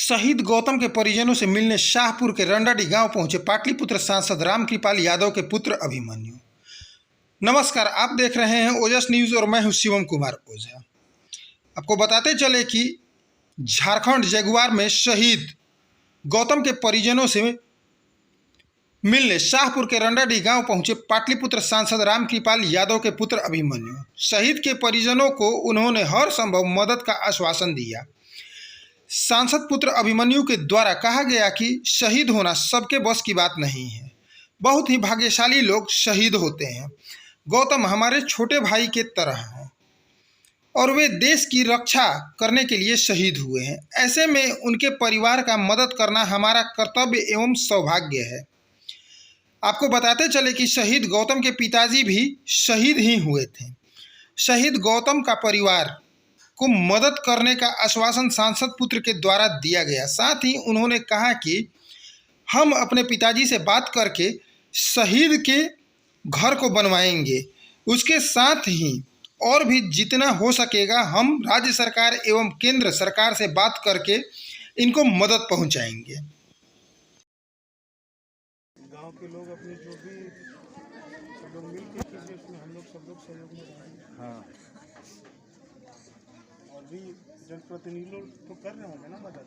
शहीद गौतम के परिजनों से मिलने शाहपुर के रंडाडी गांव पहुंचे पाटलिपुत्र सांसद रामकृपाल यादव के पुत्र अभिमन्यु। नमस्कार, आप देख रहे हैं ओजस न्यूज़ और मैं हूं शिवम कुमार ओझा। आपको बताते चले कि झारखंड जगुआर में शहीद गौतम के परिजनों से मिलने शाहपुर के रंडाडी गांव पहुंचे पाटलिपुत्र सांसद रामकृपाल यादव के पुत्र अभिमन्यु। शहीद के परिजनों को उन्होंने हर संभव मदद का आश्वासन दिया। सांसद पुत्र अभिमन्यु के द्वारा कहा गया कि शहीद होना सबके बस की बात नहीं है, बहुत ही भाग्यशाली लोग शहीद होते हैं। गौतम हमारे छोटे भाई के तरह हैं और वे देश की रक्षा करने के लिए शहीद हुए हैं। ऐसे में उनके परिवार का मदद करना हमारा कर्तव्य एवं सौभाग्य है। आपको बताते चले कि शहीद गौतम के पिताजी भी शहीद ही हुए थे। शहीद गौतम का परिवार को मदद करने का आश्वासन सांसद पुत्र के द्वारा दिया गया। साथ ही उन्होंने कहा कि हम अपने पिताजी से बात करके शहीद के घर को बनवाएंगे। उसके साथ ही और भी जितना हो सकेगा हम राज्य सरकार एवं केंद्र सरकार से बात करके इनको मदद पहुंचाएंगे। गांव के लोग अपने जो भी सब लोग मिल के कीजिए, उसमें हम लोग सब लोग सहयोग में रहेंगे। हाँ, और भी जनप्रतिनिधि लोग तो कर रहे होंगे ना मदद।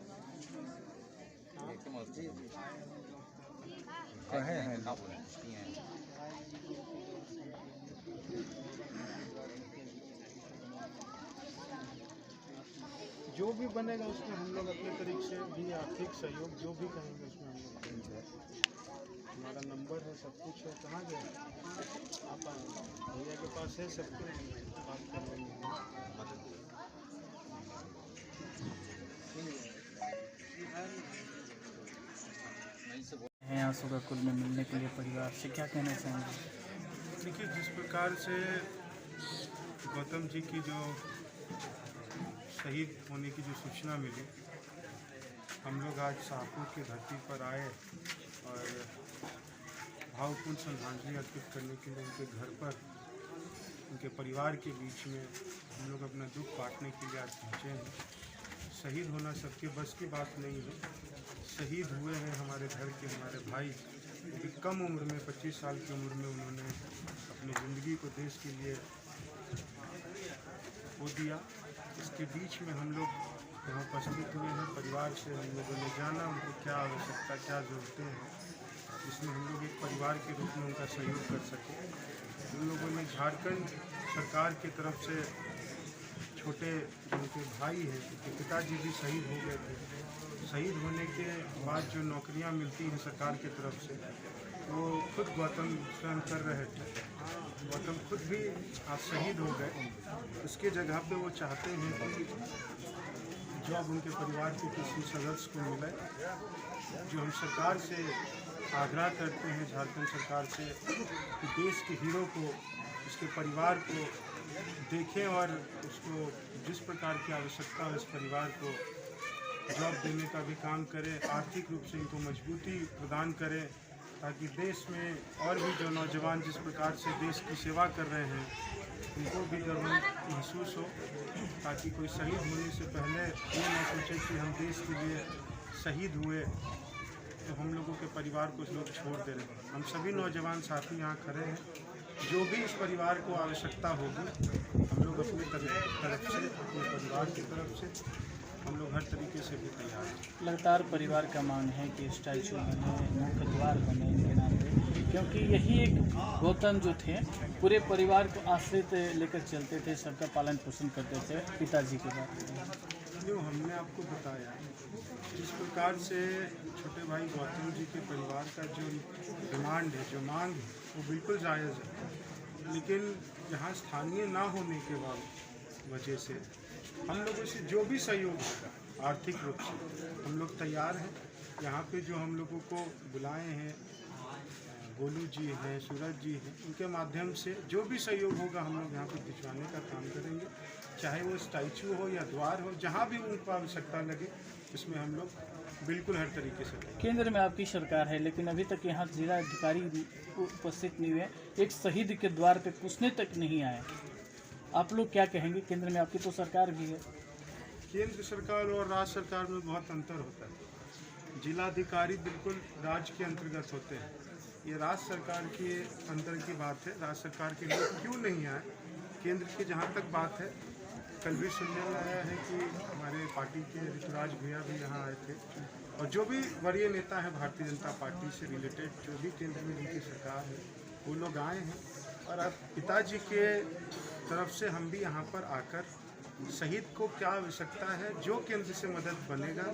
जो भी बनेगा उसमें हम लोग अपने तरीके से भी आर्थिक सहयोग जो भी कहेंगे उसमें हम लोग करेंगे। हमारा नंबर है, सब कुछ है। कहाँ गए आप? भैया के पास है, सब कुछ बात कर लेंगे। हैं आंसू का कुल में मिलने के लिए परिवार से क्या कहना चाहेंगे? देखिए, जिस प्रकार से गौतम जी की जो शहीद होने की जो सूचना मिली, हम लोग आज शाहपुर की धरती पर आए और भावपूर्ण श्रद्धांजलि अर्पित करने के लिए उनके घर पर, उनके परिवार के बीच में हम लोग अपना दुख बांटने के लिए आज पहुँचे हैं। शहीद होना सबके बस की बात नहीं है। शहीद हुए हैं हमारे घर के हमारे भाई, क्योंकि कम उम्र में 25 साल की उम्र में उन्होंने अपनी ज़िंदगी को देश के लिए खो दिया। इसके बीच में हम लोग यहाँ उपस्थित हुए हैं। परिवार से हम लोगों ने जाना उनको क्या आवश्यकता, क्या ज़रूरतें हैं, जिसमें हम लोग एक परिवार के रूप में उनका सहयोग कर सकें। उन लोगों ने झारखंड सरकार की तरफ से छोटे जो उनके भाई हैं, उनके पिताजी भी शहीद हो गए थे। शहीद होने के बाद जो नौकरियां मिलती हैं सरकार की तरफ से, वो खुद गौतम स्वयं कर रहे थे। गौतम खुद भी आज शहीद हो गए। उसके जगह पे वो चाहते हैं कि जॉब उनके परिवार के किसी सदस्य को मिले। जो हम सरकार से आग्रह करते हैं, झारखंड सरकार से, कि देश के हीरो को, उसके परिवार को देखें और उसको जिस प्रकार की आवश्यकता है उस परिवार को जॉब देने का भी काम करें, आर्थिक रूप से इनको मजबूती प्रदान करें, ताकि देश में और भी जो नौजवान जिस प्रकार से देश की सेवा कर रहे हैं उनको भी गर्व महसूस हो, ताकि कोई शहीद होने से पहले ये ना सोचे कि हम देश के लिए शहीद हुए तो हम लोगों के परिवार को लोग छोड़ दे रहे हैं। हम सभी नौजवान साथी यहाँ खड़े हैं। जो भी इस परिवार को आवश्यकता होगी हम लोग अपनी तरफ से, अपने परिवार की तरफ से हम लोग हर तरीके से भी तैयार हैं। लगातार परिवार का मांग है कि स्टैचू बने, मुख्य द्वार बने इनके नाम पे, क्योंकि यही एक गौतम जो थे पूरे परिवार को आश्रित लेकर चलते थे, सबका पालन पोषण करते थे। पिताजी के बात जो हमने आपको बताया, जिस प्रकार से छोटे भाई गौतम जी के परिवार का जो डिमांड है, जो मांग है, वो बिल्कुल जायज़ है। लेकिन यहाँ स्थानीय ना होने के वजह से हम लोगों से जो भी सहयोग होगा आर्थिक रूप से हम लोग तैयार हैं। यहाँ पे जो हम लोगों को बुलाए हैं, गोलू जी हैं, सूरज जी हैं, उनके माध्यम से जो भी सहयोग होगा हम लोग यहाँ पे भिजवाने का काम करेंगे। चाहे वो स्टैचू हो या द्वार हो, जहाँ भी उनको आवश्यकता लगे इसमें हम लोग बिल्कुल हर तरीके से। केंद्र में आपकी सरकार है, लेकिन अभी तक यहाँ जिला अधिकारी उपस्थित नहीं हुए, एक शहीद के द्वार पे पूछने तक नहीं आए। आप लोग क्या कहेंगे? केंद्र में आपकी तो सरकार भी है। केंद्र सरकार और राज्य सरकार में बहुत अंतर होता है। जिलाधिकारी बिल्कुल राज्य के अंतर्गत होते हैं। ये राज्य सरकार के अंदर की बात है। राज्य सरकार के लोग क्यों नहीं आए, केंद्र की जहाँ तक बात है, कल भी सुनने में आया है कि हमारे पार्टी के ऋतुराज भैया भी यहाँ आए थे, और जो भी वरीय नेता है भारतीय जनता पार्टी से रिलेटेड, जो भी केंद्र में जिनकी सरकार है, वो लोग आए हैं। और अब पिताजी के तरफ से हम भी यहाँ पर आकर शहीद को क्या आवश्यकता है, जो केंद्र से मदद बनेगा,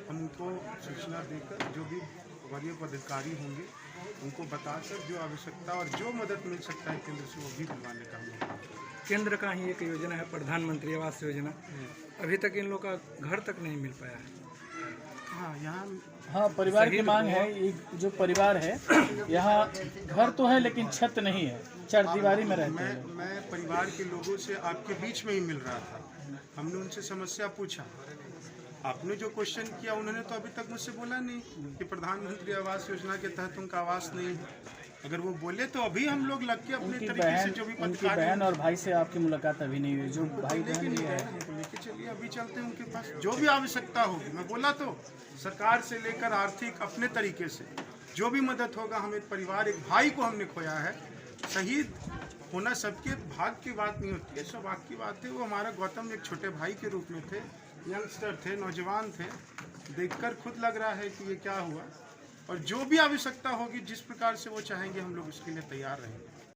हम उनको सूचना देकर, जो भी वरीय पदाधिकारी होंगे उनको बताकर जो आवश्यकता और जो मदद मिल सकता है केंद्र से, वो भी दिलवाने का हम लोग। केंद्र का ही एक योजना है प्रधानमंत्री आवास योजना, अभी तक इन लोग का घर तक नहीं मिल पाया है। हाँ, यहाँ हाँ, परिवार की मांग है। एक जो परिवार है यहाँ घर तो है लेकिन छत नहीं है, चारदीवारी में रहते हैं। मैं परिवार के लोगों से आपके बीच में ही मिल रहा था। हमने उनसे समस्या पूछा, आपने जो क्वेश्चन किया उन्होंने तो अभी तक मुझसे बोला नहीं कि प्रधानमंत्री आवास योजना के तहत उनका आवास नहीं है। अगर वो बोले तो अभी हम लोग लग के अपने तरीके से जो भी उनकी बहन और भाई से आपकी मुलाकात अभी नहीं हुई, जो भाई बहन भी है उनको लेके चलिए, अभी चलते हैं उनके पास। जो भी आवश्यकता होगी, मैं बोला तो सरकार से लेकर आर्थिक अपने तरीके से जो भी मदद होगा। हम एक परिवार, एक भाई को हमने खोया है। शहीद होना सबके भाग की बात नहीं होती है, सौभाग्य की बात है। वो हमारा गौतम एक छोटे भाई के रूप में थे, यंगस्टर थे, नौजवान थे। देखकर खुद लग रहा है कि ये क्या हुआ। और जो भी आवश्यकता होगी, जिस प्रकार से वो चाहेंगे, हम लोग उसके लिए तैयार रहेंगे।